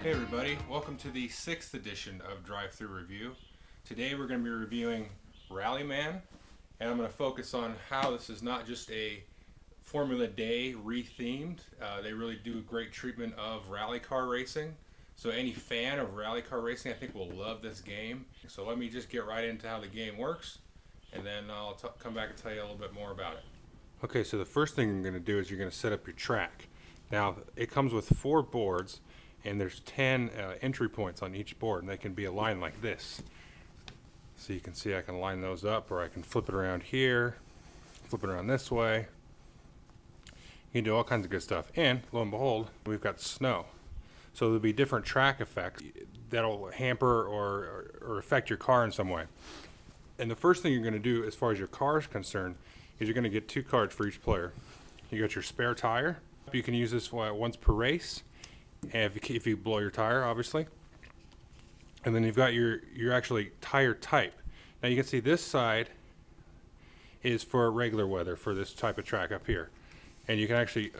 Hey everybody, welcome to the 6th edition of Drive-Thru Review. Today we're going to be reviewing Rallyman, and I'm going to focus on how this is not just a Formula Day re-themed. They really do a great treatment of rally car racing. So any fan of rally car racing I think will love this game. So let me just get right into how the game works, and then I'll come back and tell you a little bit more about it. Okay, so the first thing you're going to do is you're going to set up your track. Now it comes with 4 boards, and there's 10 entry points on each board, and they can be aligned like this. So you can see I can line those up, or I can flip it around here, flip it around this way. You can do all kinds of good stuff. And lo and behold, we've got snow. So there'll be different track effects that'll hamper or affect your car in some way. And the first thing you're going to do as far as your car is concerned is you're going to get 2 cards for each player. You got your spare tire. You can use this once per race, and if you blow your tire, obviously. And then you've got your actually tire type. Now you can see this side is for regular weather, for this type of track up here. And you can actually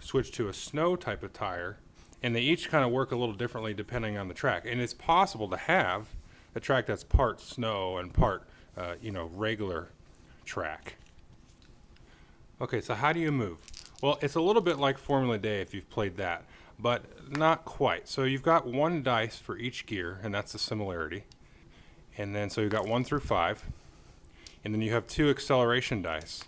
switch to a snow type of tire, and they each kind of work a little differently depending on the track. And it's possible to have a track that's part snow and part regular track. Okay, so how do you move? Well, it's a little bit like Formula Day if you've played that, but not quite. So you've got 1 dice for each gear, and that's the similarity. And then so you've got 1 through 5, and then you have 2 acceleration dice.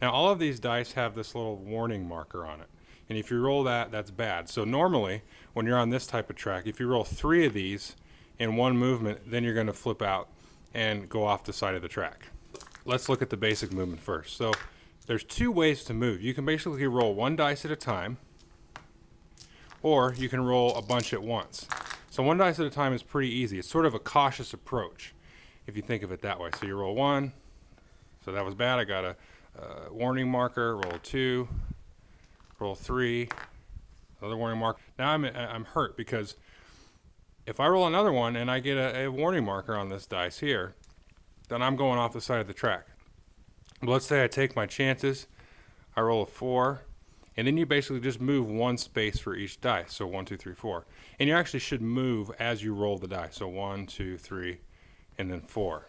Now all of these dice have this little warning marker on it, and if you roll that, that's bad. So normally when you're on this type of track, if you roll 3 of these in one movement, then you're going to flip out and go off the side of the track. Let's look at the basic movement first. So there's 2 ways to move. You can basically roll 1 dice at a time, or you can roll a bunch at once. So 1 dice at a time is pretty easy. It's sort of a cautious approach if you think of it that way. So you roll 1, so that was bad. I got a warning marker. Roll 2, roll 3, another warning marker. Now I'm hurt because if I roll another one and I get a warning marker on this dice here, then I'm going off the side of the track. But let's say I take my chances. I roll a 4. And then you basically just move 1 space for each dice. So 1, 2, 3, 4. And you actually should move as you roll the dice. So 1, 2, 3, and then 4.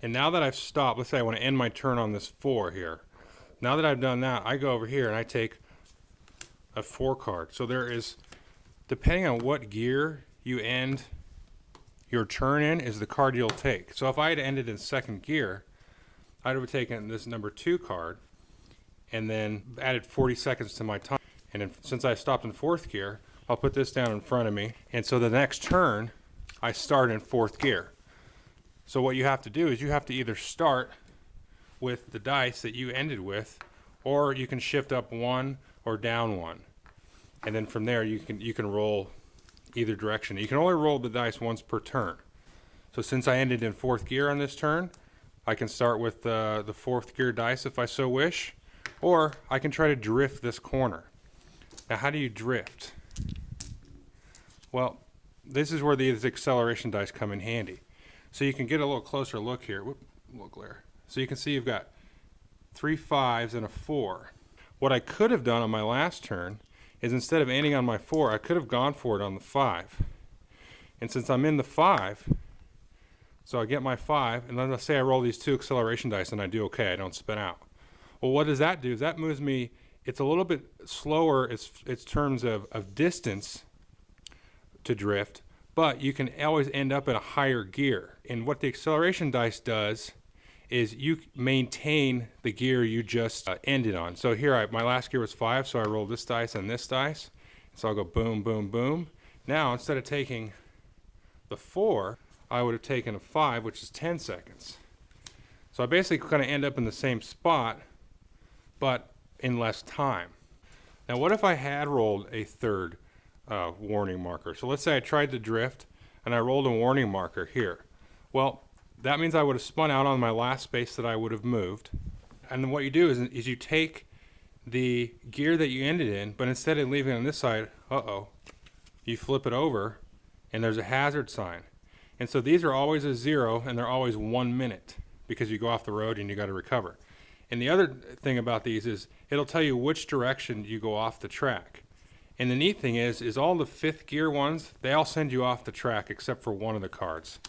And now that I've stopped, let's say I want to end my turn on this 4 here. Now that I've done that, I go over here and I take a 4 card. So there is, depending on what gear you end your turn in, is the card you'll take. So if I had ended in 2nd gear, I'd have taken this number 2 card, and then added 40 seconds to my time. And then since I stopped in 4th gear, I'll put this down in front of me. And so the next turn, I start in 4th gear. So what you have to do is you have to either start with the dice that you ended with, or you can shift up 1 or down 1. And then from there, you can roll either direction. You can only roll the dice once per turn. So since I ended in 4th gear on this turn, I can start with the 4th gear dice if I so wish. Or I can try to drift this corner. Now how do you drift? Well, this is where these acceleration dice come in handy. So you can get a little closer look here. Whoop, a little glare. So you can see you've got 3 5s and a 4. What I could have done on my last turn is instead of ending on my 4, I could have gone for it on the 5. And since I'm in the 5, so I get my 5, and then let's say I roll these 2 acceleration dice and I do okay, I don't spin out. Well, what does that do? Is that moves me, it's a little bit slower in terms of distance to drift, but you can always end up in a higher gear. And what the acceleration dice does is you maintain the gear you just ended on. So here, my last gear was 5, so I rolled this dice and this dice. So I'll go boom, boom, boom. Now, instead of taking the 4, I would have taken a 5, which is 10 seconds. So I basically kind of end up in the same spot, but in less time. Now what if I had rolled a 3rd warning marker? So let's say I tried to drift and I rolled a warning marker here. Well, that means I would have spun out on my last space that I would have moved. And then what you do is you take the gear that you ended in, but instead of leaving it on this side, you flip it over and there's a hazard sign. And so these are always a 0 and they're always 1 minute because you go off the road and you got to recover. And the other thing about these is it'll tell you which direction you go off the track. And the neat thing is all the 5th gear ones, they all send you off the track except for one of the cards.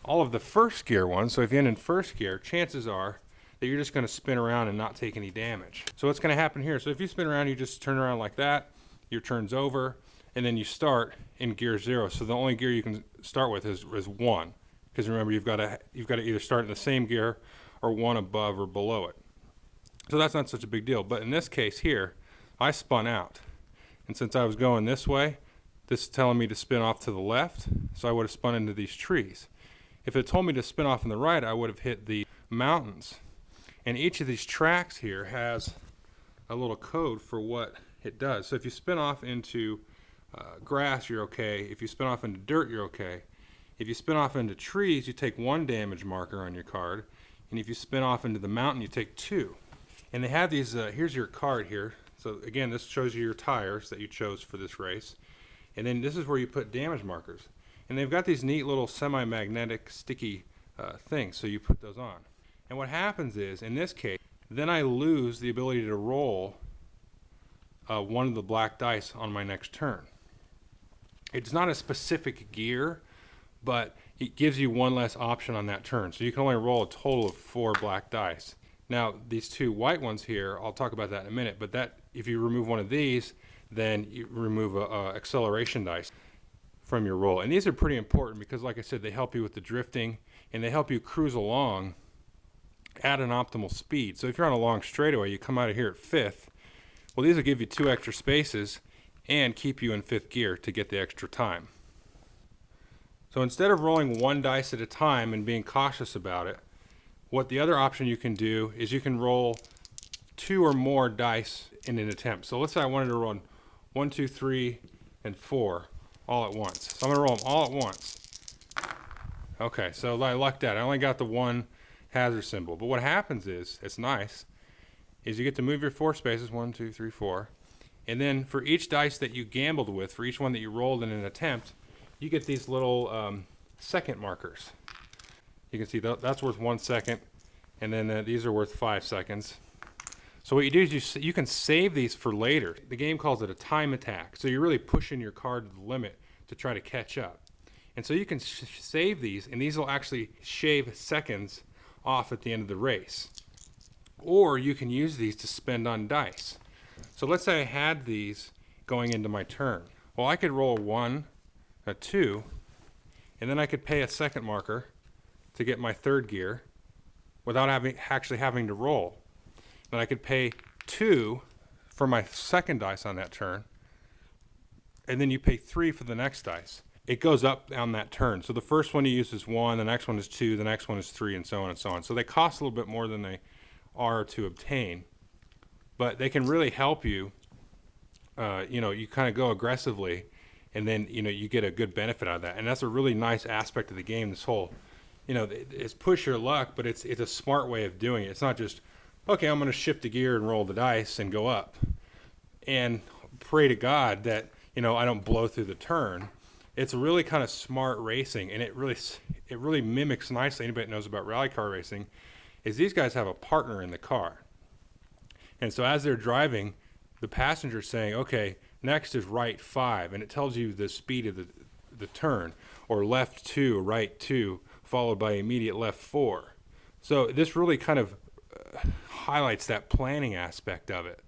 All of the 1st gear ones, so if you end in 1st gear, chances are that you're just going to spin around and not take any damage. So what's going to happen here? So if you spin around, you just turn around like that, your turn's over, and then you start in gear 0. So the only gear you can start with is 1, because remember you've got to either start in the same gear or one above or below it. So that's not such a big deal. But in this case here, I spun out, and since I was going this way, this is telling me to spin off to the left, so I would have spun into these trees. If it told me to spin off on the right, I would have hit the mountains. And each of these tracks here has a little code for what it does. So if you spin off into grass, you're okay. If you spin off into dirt, you're okay. If you spin off into trees, you take 1 damage marker on your card. And if you spin off into the mountain, you take 2. And they have these, here's your card here. So again, this shows you your tires that you chose for this race. And then this is where you put damage markers. And they've got these neat little semi-magnetic sticky things, so you put those on. And what happens is, in this case, then I lose the ability to roll one of the black dice on my next turn. It's not a specific gear, but it gives you 1 less option on that turn. So you can only roll a total of 4 black dice. Now, these 2 white ones here, I'll talk about that in a minute, but that if you remove one of these, then you remove a acceleration dice from your roll. And these are pretty important because, like I said, they help you with the drifting and they help you cruise along at an optimal speed. So if you're on a long straightaway, you come out of here at 5th, well, these will give you 2 extra spaces and keep you in 5th gear to get the extra time. So instead of rolling 1 dice at a time and being cautious about it, what the other option you can do is you can roll 2 or more dice in an attempt. So let's say I wanted to roll 1, 2, 3, and 4 all at once. So I'm going to roll them all at once. Okay, so I lucked out. I only got the 1 hazard symbol. But what happens is, it's nice, is you get to move your 4 spaces, 1, 2, 3, 4. And then for each dice that you gambled with, for each one that you rolled in an attempt, you get these little second markers. You can see that's worth 1 second, and then these are worth 5 seconds. So what you do is you can save these for later. The game calls it a time attack. So you're really pushing your card to the limit to try to catch up. And so you can save these, and these will actually shave seconds off at the end of the race. Or you can use these to spend on dice. So let's say I had these going into my turn. Well, I could roll 1, a 2, and then I could pay a second marker to get my 3rd gear without actually having to roll. Then I could pay 2 for my 2nd dice on that turn, and then you pay 3 for the next dice. It goes up on that turn. So the first one you use is 1, the next one is 2, the next one is 3, and so on and so on. So they cost a little bit more than they are to obtain, but they can really help you. You kind of go aggressively, and then you get a good benefit out of that. And that's a really nice aspect of the game. This whole, it's push your luck, but it's a smart way of doing it. It's not just, okay, I'm going to shift a gear and roll the dice and go up and pray to God that, I don't blow through the turn. It's really kind of smart racing, and it really mimics nicely. Anybody that knows about rally car racing is these guys have a partner in the car. And so as they're driving, the passenger's saying, okay, next is right 5, and it tells you the speed of the turn, or left 2, right 2, followed by immediate left 4. So this really kind of highlights that planning aspect of it.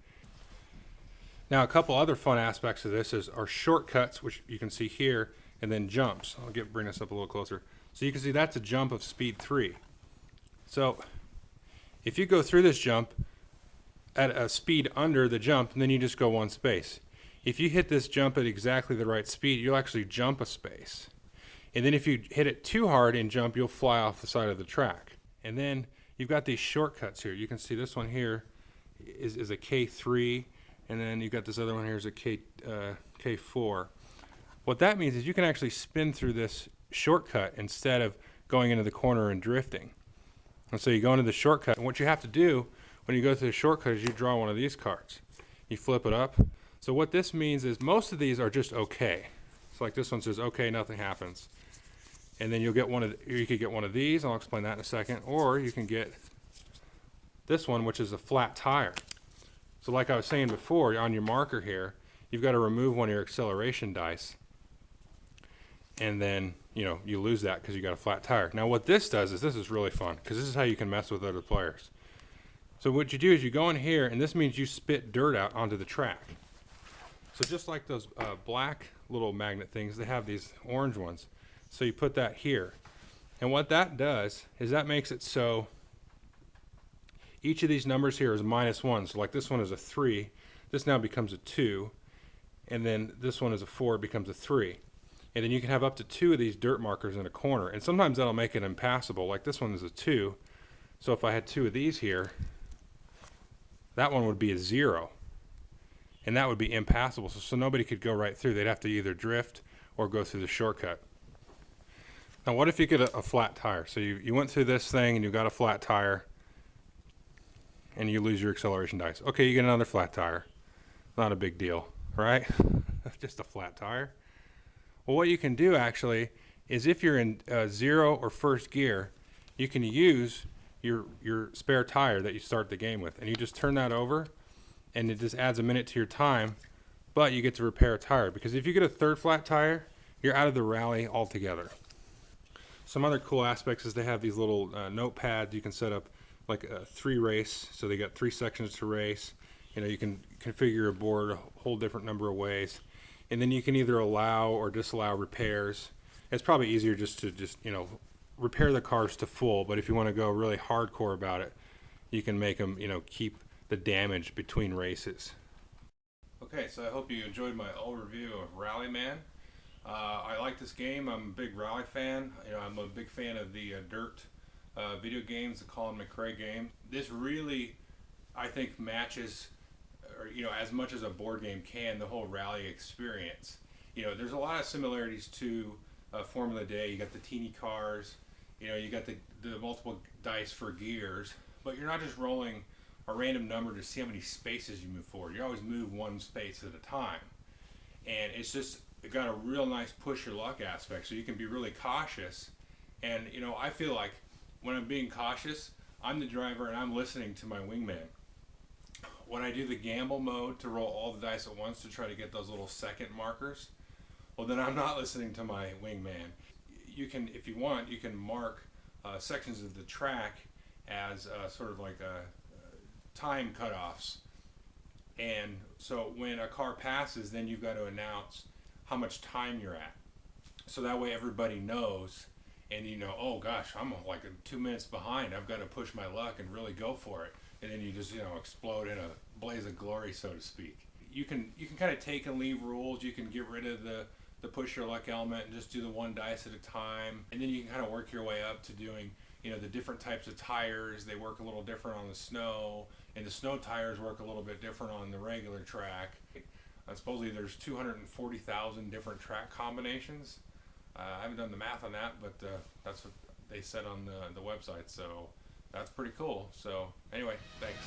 Now, a couple other fun aspects of this are shortcuts, which you can see here, and then jumps. Bring this up a little closer. So you can see that's a jump of speed 3. So if you go through this jump at a speed under the jump, then you just go 1 space. If you hit this jump at exactly the right speed, you'll actually jump a space. And then if you hit it too hard and jump, you'll fly off the side of the track. And then you've got these shortcuts here. You can see this one here is a K3, and then you've got this other one here is a K4. What that means is you can actually spin through this shortcut instead of going into the corner and drifting. And so you go into the shortcut, and what you have to do when you go through the shortcut is you draw one of these cards. You flip it up. So what this means is most of these are just okay. So like this one says, okay, nothing happens. And then you could get one of these, and I'll explain that in a second, or you can get this one, which is a flat tire. So like I was saying before, on your marker here, you've got to remove one of your acceleration dice, and then you lose that because you got a flat tire. Now what this does is, this is really fun because this is how you can mess with other players. So what you do is you go in here, and this means you spit dirt out onto the track. So just like those black little magnet things, they have these orange ones. So you put that here, and what that does is that makes it so each of these numbers here is -1. So like this one is a 3, this now becomes a 2, and then this one is a 4, it becomes a 3. And then you can have up to 2 of these dirt markers in a corner, and sometimes that'll make it impassable. Like this one is a 2, so if I had 2 of these here, that one would be a 0, and that would be impassable. So nobody could go right through. They'd have to either drift or go through the shortcut. Now what if you get a flat tire? So you went through this thing and you got a flat tire, and you lose your acceleration dice. Okay, you get another flat tire. Not a big deal, right? Just a flat tire. Well, what you can do actually is, if you're in 0 or first gear, you can use your spare tire that you start the game with, and you just turn that over, and it just adds a minute to your time, but you get to repair a tire, because if you get a third flat tire, you're out of the rally altogether. Some other cool aspects is they have these little notepads. You can set up like a 3 race, so they got 3 sections to race. You can configure a board a whole different number of ways. And then you can either allow or disallow repairs. It's probably easier just to repair the cars to full, but if you want to go really hardcore about it, you can make them keep the damage between races. Okay, so I hope you enjoyed my overview of Rallyman. I like this game. I'm a big rally fan. I'm a big fan of the dirt video games, the Colin McRae game. This really, I think, matches, or as much as a board game can, the whole rally experience. There's a lot of similarities to Formula Day. You got the teeny cars, you got the multiple dice for gears, but you're not just rolling a random number to see how many spaces you move forward. You always move one space at a time, and it got a real nice push your luck aspect, so you can be really cautious. And I feel like when I'm being cautious, I'm the driver and I'm listening to my wingman. When I do the gamble mode to roll all the dice at once to try to get those little second markers, well, then I'm not listening to my wingman. You can, if you want, you can mark sections of the track as sort of like time cutoffs. And so when a car passes, then you've got to announce how much time you're at. So that way everybody knows, and oh gosh, I'm like 2 minutes behind. I've got to push my luck and really go for it. And then you just explode in a blaze of glory, so to speak. You can kind of take and leave rules. You can get rid of the push your luck element and just do the 1 dice at a time. And then you can kind of work your way up to doing the different types of tires. They work a little different on the snow, and the snow tires work a little bit different on the regular track. Supposedly there's 240,000 different track combinations. I haven't done the math on that, but that's what they said on the website. So that's pretty cool. So anyway, thanks.